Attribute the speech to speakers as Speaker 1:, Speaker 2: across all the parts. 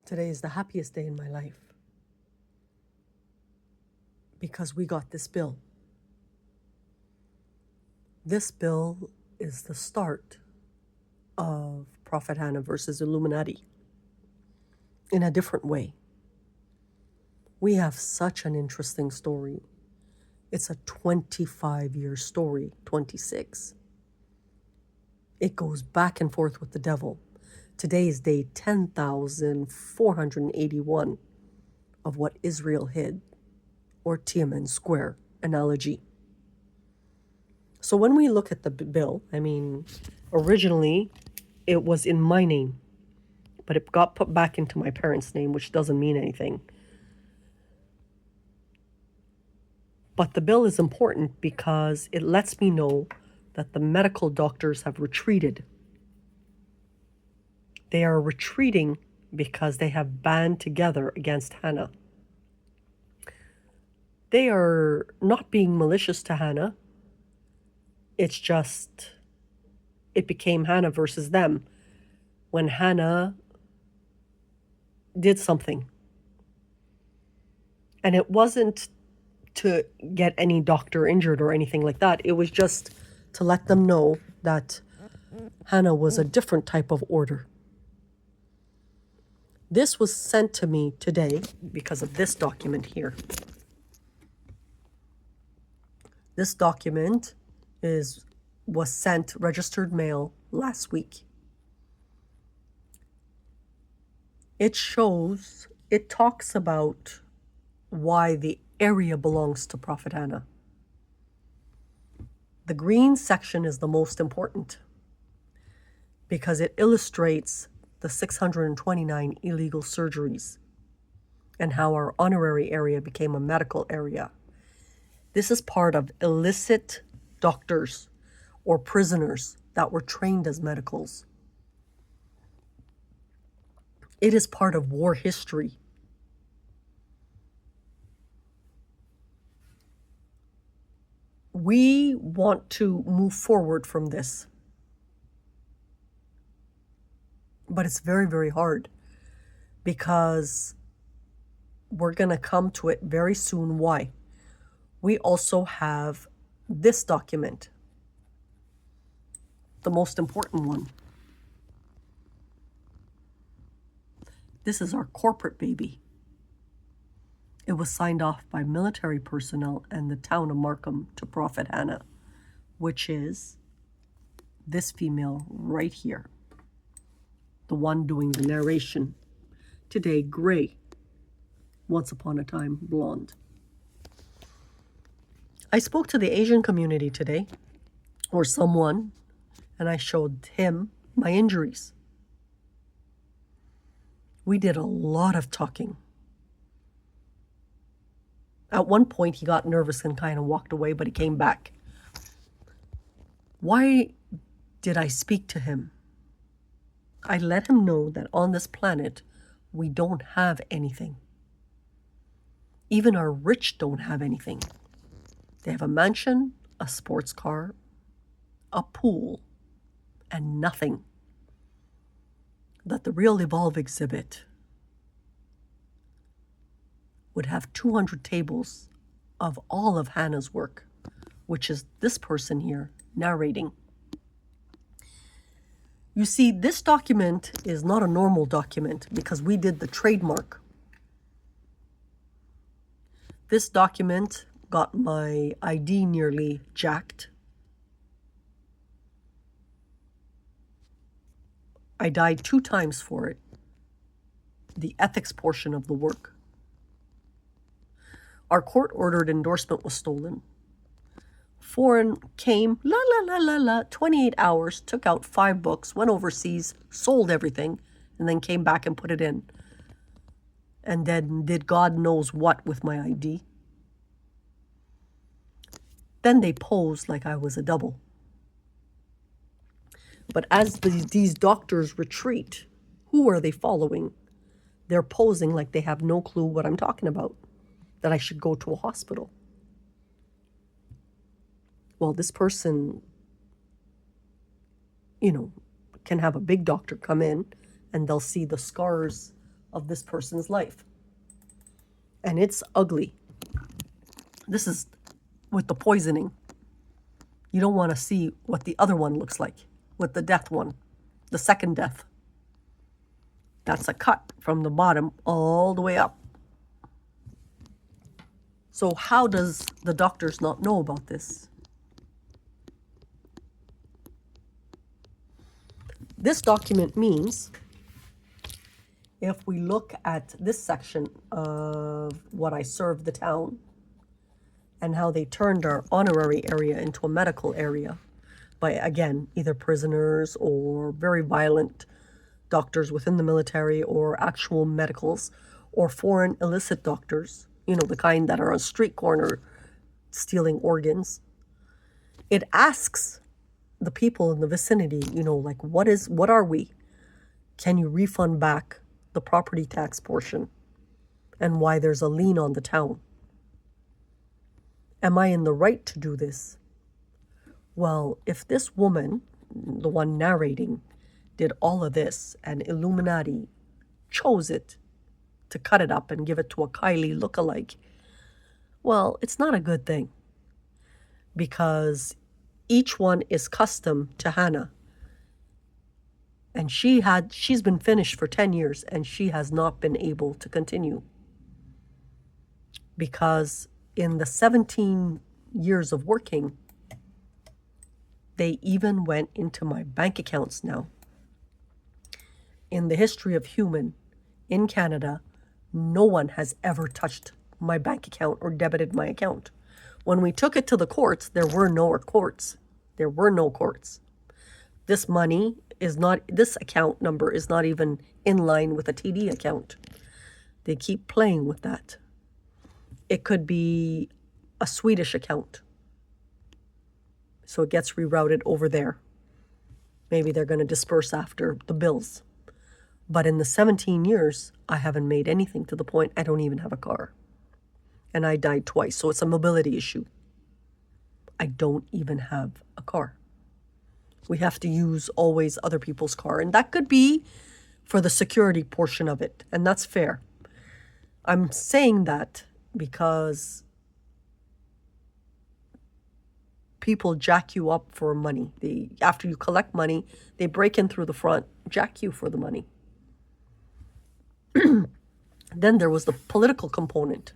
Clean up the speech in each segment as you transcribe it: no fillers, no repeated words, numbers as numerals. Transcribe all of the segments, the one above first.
Speaker 1: Today is the happiest day in my life because we got this bill. This bill is the start of Prophet Hanna versus Illuminati in a different way. We have such an interesting story. It's a 25-year story, 26. It goes back and forth with the devil. Today is day 10,481 of what Israel hid, or Tiananmen Square analogy. So when we look at the bill, originally it was in my name, but it got put back into my parents' name, which doesn't mean anything. But the bill is important because it lets me know that the medical doctors have retreated. They are retreating because they have banded together against Hanna. They are not being malicious to Hanna. It's just, it became Hanna versus them when Hanna did something. And it wasn't to get any doctor injured or anything like that. It was just to let them know that Hanna was a different type of order. This was sent to me today because of this document here. This document was sent registered mail last week. It talks about why the area belongs to Prophet Hanna. The green section is the most important because it illustrates the 629 illegal surgeries and how our honorary area became a medical area. This is part of illicit doctors or prisoners that were trained as medicals. It is part of war history. We want to move forward from this. But it's very, very hard because we're going to come to it very soon. Why? We also have this document, the most important one. This is our corporate baby. It was signed off by military personnel and the town of Markham to Prophet Hanna, which is this female right here, the one doing the narration. Today, gray. Once upon a time, blonde. I spoke to the Asian community today, or someone, and I showed him my injuries. We did a lot of talking. At one point, he got nervous and kind of walked away, but he came back. Why did I speak to him? I let him know that on this planet, we don't have anything. Even our rich don't have anything. They have a mansion, a sports car, a pool, and nothing. That the real Evolve exhibit would have 200 tables of all of Hanna's work, which is this person here narrating. You see, this document is not a normal document because we did the trademark. This document got my ID nearly jacked. I died 2 times for it. The ethics portion of the work. Our court-ordered endorsement was stolen. Foreign came, 28 hours, took out 5 books, went overseas, sold everything, and then came back and put it in. And then did God knows what with my ID. Then they posed like I was a double. But as these doctors retreat, who are they following? They're posing like they have no clue what I'm talking about, that I should go to a hospital. Well, this person, can have a big doctor come in and they'll see the scars of this person's life. And it's ugly. This is with the poisoning. You don't want to see what the other one looks like with the death one, the second death. That's a cut from the bottom all the way up. So how does the doctors not know about this? This document means, if we look at this section of what I served the town and how they turned our honorary area into a medical area by, again, either prisoners or very violent doctors within the military or actual medicals or foreign illicit doctors, you know, the kind that are on street corner stealing organs. It asks the people in the vicinity, you know, like, what are we? Can you refund back the property tax portion and why there's a lien on the town? Am I in the right to do this? Well, if this woman, the one narrating, did all of this and Illuminati chose it to cut it up and give it to a Kylie lookalike, well, it's not a good thing, because each one is custom to Hanna. And she's been finished for 10 years and she has not been able to continue. Because in the 17 years of working, they even went into my bank accounts now. In the history of human in Canada, no one has ever touched my bank account or debited my account. When we took it to the courts, there were no courts. There were no courts. This money is not, this account number is not even in line with a TD account. They keep playing with that. It could be a Swedish account. So it gets rerouted over there. Maybe they're going to disperse after the bills. But in the 17 years, I haven't made anything, to the point I don't even have a car. And I died twice, so it's a mobility issue. I don't even have a car. We have to use always other people's car. And that could be for the security portion of it. And that's fair. I'm saying that because people jack you up for money. After you collect money, they break in through the front, jack you for the money. Then there was the political component.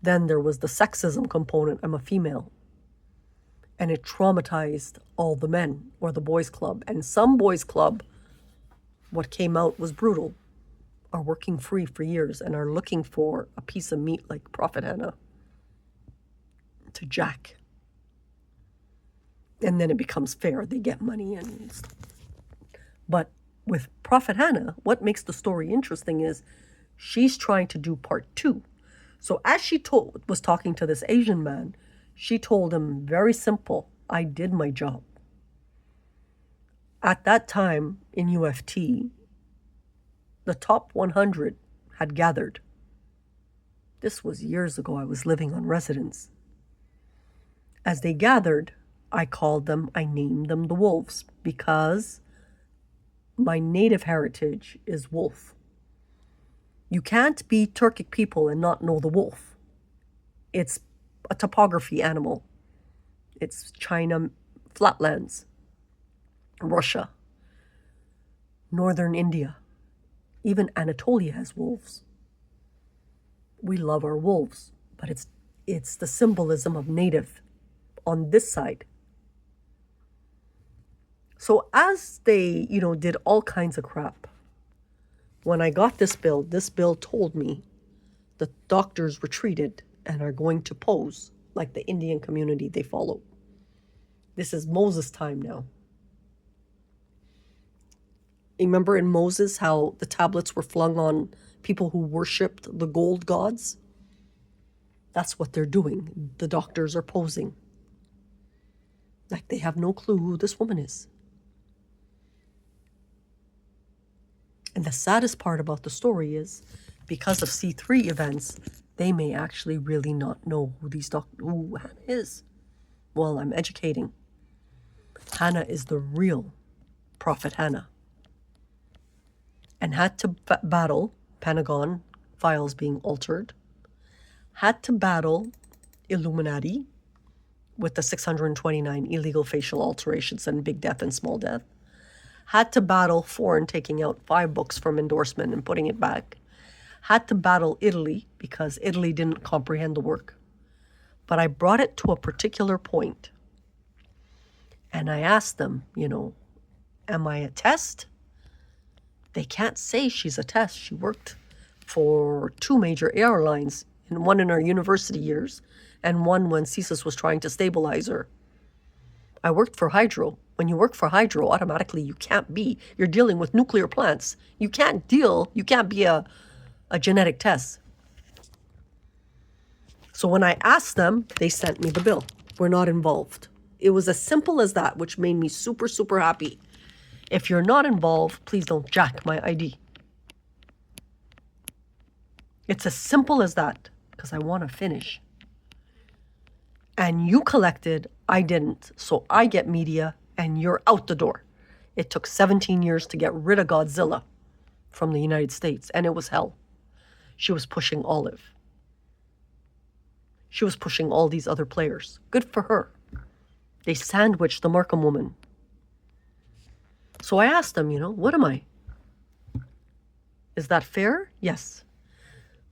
Speaker 1: Then there was the sexism component. I'm a female. And it traumatized all the men, or the boys club. And some boys club, what came out was brutal, are working free for years and are looking for a piece of meat like Prophet Hanna to jack. And then it becomes fair. They get money and stuff. But with Prophet Hanna, what makes the story interesting is she's trying to do part 2. So as she was talking to this Asian man, she told him, very simple, I did my job. At that time in UFT, the top 100 had gathered. This was years ago. I was living on residence. As they gathered, I named them the Wolves, because my native heritage is wolf. You can't be Turkic people and not know the wolf. It's a topography animal. It's China flatlands, Russia, northern India. Even Anatolia has wolves. We love our wolves, but it's the symbolism of native on this side. So as they, did all kinds of crap, when I got this bill told me the doctors retreated and are going to pose like the Indian community they follow. This is Moses' time now. Remember in Moses how the tablets were flung on people who worshipped the gold gods? That's what they're doing. The doctors are posing like they have no clue who this woman is. And the saddest part about the story is, because of C3 events, they may actually really not know who Hanna is. Well, I'm educating. Hanna is the real Prophet Hanna, and had to battle Pentagon files being altered, had to battle Illuminati with the 629 illegal facial alterations and big death and small death, had to battle foreign taking out 5 books from endorsement and putting it back, had to battle Italy because Italy didn't comprehend the work. But I brought it to a particular point, and I asked them, am I a test? They can't say she's a test. She worked for 2 major airlines, and one in her university years, and one when CSIS was trying to stabilize her. I worked for Hydro. When you work for Hydro, automatically you're dealing with nuclear plants. You can't be a genetic test. So when I asked them, they sent me the bill. We're not involved. It was as simple as that, which made me super, super happy. If you're not involved, please don't jack my ID. It's as simple as that, because I want to finish. And you collected, I didn't. So I get media, and you're out the door. It took 17 years to get rid of Godzilla from the United States, and it was hell. She was pushing Olive. She was pushing all these other players. Good for her. They sandwiched the Markham woman. So I asked them, what am I? Is that fair? Yes.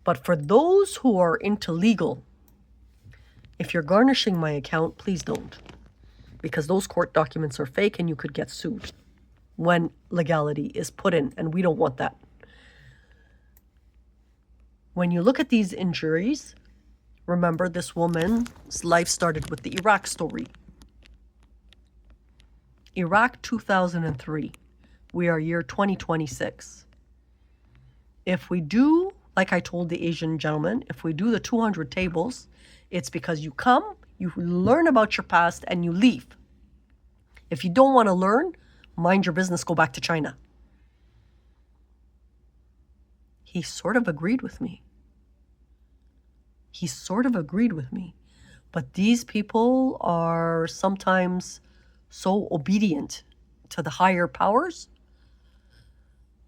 Speaker 1: But for those who are into legal, if you're garnishing my account, please don't. Because those court documents are fake and you could get sued when legality is put in, and we don't want that. When you look at these injuries, remember this woman's life started with the Iraq story. Iraq 2003. We are year 2026. If we do, like I told the Asian gentleman, if we do the 200 tables, it's because you come, you learn about your past, and you leave. If you don't want to learn, mind your business, go back to China. He sort of agreed with me. But these people are sometimes so obedient to the higher powers.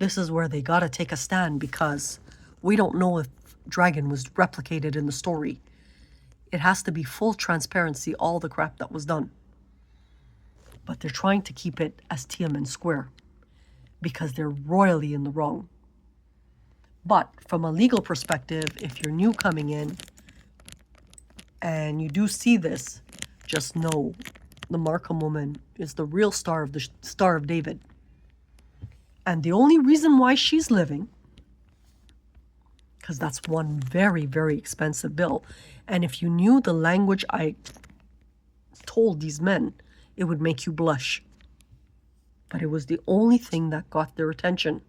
Speaker 1: This is where they got to take a stand, because we don't know if Dragon was replicated in the story. It has to be full transparency, all the crap that was done. But they're trying to keep it as Tiananmen Square because they're royally in the wrong. But from a legal perspective, if you're new coming in and you do see this, just know the Markham woman is the real Star of David. And the only reason why she's living, because that's one very, very expensive bill. And if you knew the language I told these men, it would make you blush. But it was the only thing that got their attention.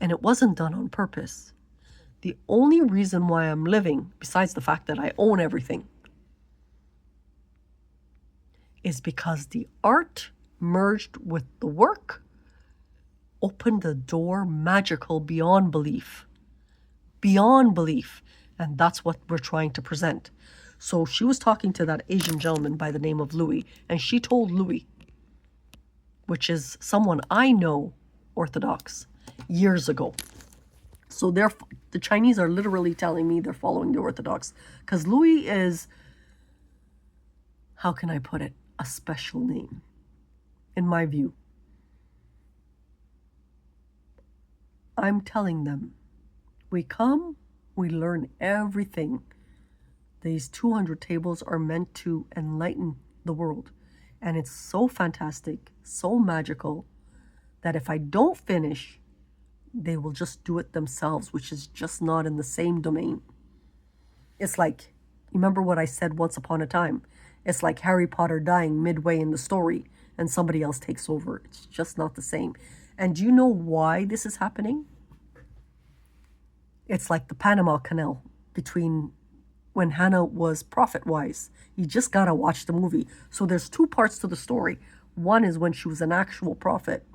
Speaker 1: And it wasn't done on purpose. The only reason why I'm living, besides the fact that I own everything, is because the art merged with the work opened the door magical beyond belief. Beyond belief. And that's what we're trying to present. So she was talking to that Asian gentleman by the name of Louis, and she told Louis, which is someone I know, Orthodox, years ago. So the Chinese are literally telling me they're following the Orthodox, because Louis is, how can I put it, a special name, in my view. I'm telling them, we come, we learn everything. These 200 tables are meant to enlighten the world. And it's so fantastic, so magical, that if I don't finish, they will just do it themselves, which is just not in the same domain. It's like, remember what I said once upon a time? It's like Harry Potter dying midway in the story and somebody else takes over. It's just not the same. And do you know why this is happening? It's like the Panama Canal between when Hanna was prophet-wise. You just gotta watch the movie. So there's 2 parts to the story. One is when she was an actual prophet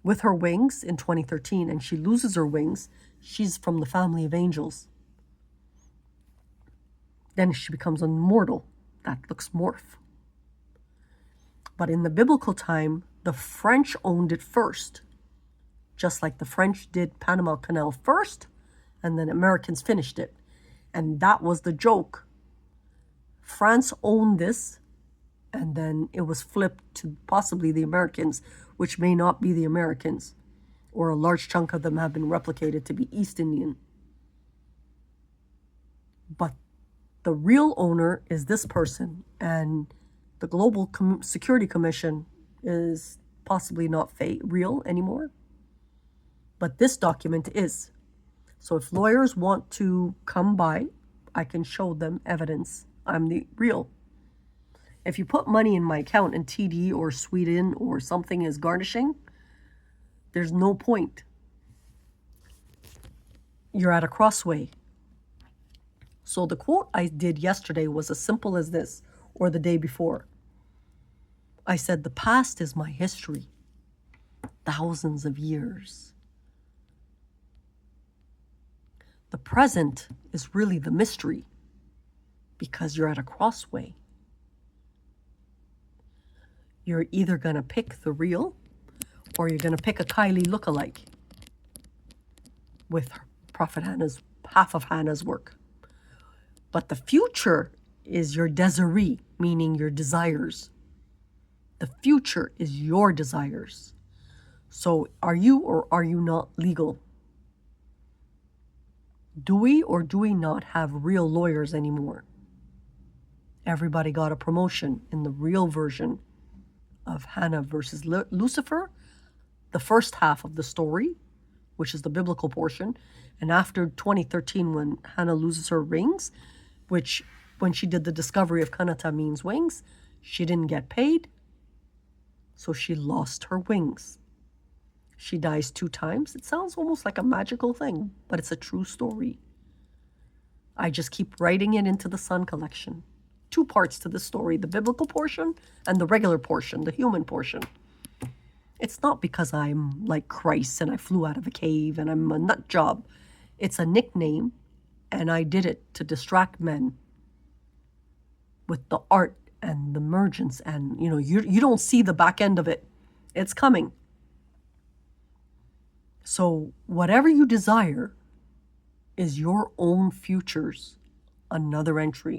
Speaker 1: with her wings in 2013, and she loses her wings. She's from the family of angels. Then she becomes immortal. That looks morph. But in the biblical time, the French owned it first. just like the French did Panama Canal first, and then Americans finished it. And that was the joke. France owned this, and then it was flipped to possibly the Americans, which may not be the Americans, or a large chunk of them have been replicated to be East Indian. But the real owner is this person, and the Global Security Commission is possibly not real anymore. But this document is. So if lawyers want to come by, I can show them evidence I'm the real. If you put money in my account in TD or Sweden or something as garnishing, there's no point. You're at a crossway. So the quote I did yesterday was as simple as this, or the day before. I said, the past is my history, thousands of years. The present is really the mystery, because you're at a crossway. You're either going to pick the real, or you're going to pick a Kylie lookalike with Prophet Hanna's, half of Hanna's work. But the future is your désiré, meaning your desires. The future is your desires. So are you or are you not legal? Do we or do we not have real lawyers anymore? Everybody got a promotion in the real version of Hanna versus Lucifer, the first half of the story, which is the biblical portion. And after 2013, when Hanna loses her rings, which when she did the discovery of Tiananmen's wings, she didn't get paid, so she lost her wings. She dies 2 times. It sounds almost like a magical thing, but it's a true story. I just keep writing it into the Sun collection. 2 parts to the story, the biblical portion and the regular portion, the human portion. It's not because I'm like Christ and I flew out of a cave and I'm a nut job. It's a nickname, and I did it to distract men with the art and the emergence, and you don't see the back end of it. It's coming. So whatever you desire is your own future's another entry.